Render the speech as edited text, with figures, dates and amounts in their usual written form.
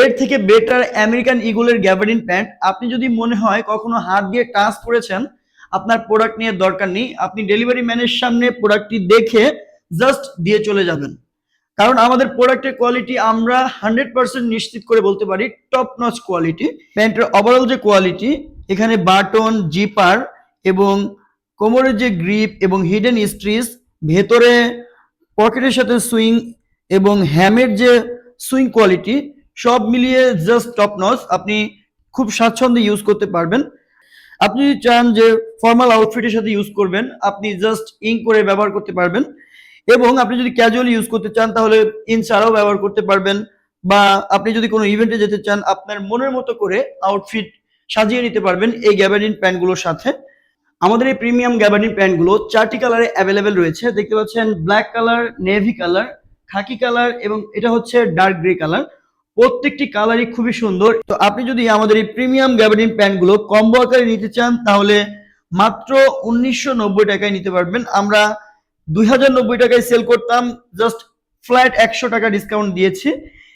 এর থেকে better American ইগলের gabardine pant. আপনি যদি মনে হয় কখনো হাত দিয়ে টাচ করেছেন, আপনার প্রোডাক্ট নিয়ে দরকার নেই, আপনি ডেলিভারি ম্যানের সামনে প্রোডাক্টটি দেখে জাস্ট দিয়ে চলে যাবেন। কারণ আমাদের প্রোডাক্টের কোয়ালিটি আমরা 100% নিশ্চিত করে বলতে পারি টপ নচ কোয়ালিটি। প্যান্টের ওভারঅল যে কোয়ালিটি, এখানে বাটন, জিপার এবং কোমরের যে গ্রিপ এবং হিডেন স্ট্রিচ, ভেতরে পকেটের সাথে সুইং এবং হ্যামের যে সুইং কোয়ালিটি, সব মিলিয়ে জাস্ট টপ নচ। আপনি খুব স্বাচ্ছন্দ্যে ইউজ করতে পারবেন। আপনি যদি চান যে ফর্মাল আউটফিটের সাথে ইউজ করবেন, আপনি জাস্ট ইঙ্ক করে ব্যবহার করতে পারবেন। এবং আপনি যদি ক্যাজুয়ালি ইউজ করতে চান তাহলে ইন ছাড়াও ব্যবহার করতে পারবেন। বা আপনি যদি কোনো ইভেন্টে যেতে চান, আপনার মনের মতো করে আউটফিট সাজিয়ে নিতে পারবেন এই গ্যাবার্ডিন প্যান্টগুলোর সাথে। আমাদের এই প্রিমিয়াম গ্যাবার্ডিন প্যান্টগুলো 4টি কালারে অ্যাভেলেবেল রয়েছে। দেখতে পাচ্ছেন ব্ল্যাক কালার, নেভি কালার, খাকি কালার এবং এটা হচ্ছে ডার্ক গ্রে কালার। প্রত্যেকটি কালারই খুবই সুন্দর। তো আপনি যদি আমাদের এই প্রিমিয়াম গ্যাবার্ডিন প্যান্টগুলো কম্বো আকারে নিতে চান তাহলে মাত্র 1990 টাকায় নিতে পারবেন। আমরা 2090 টাকায় সেল করতাম, জাস্ট ফ্ল্যাট 100 টাকা ডিসকাউন্ট দিয়েছি।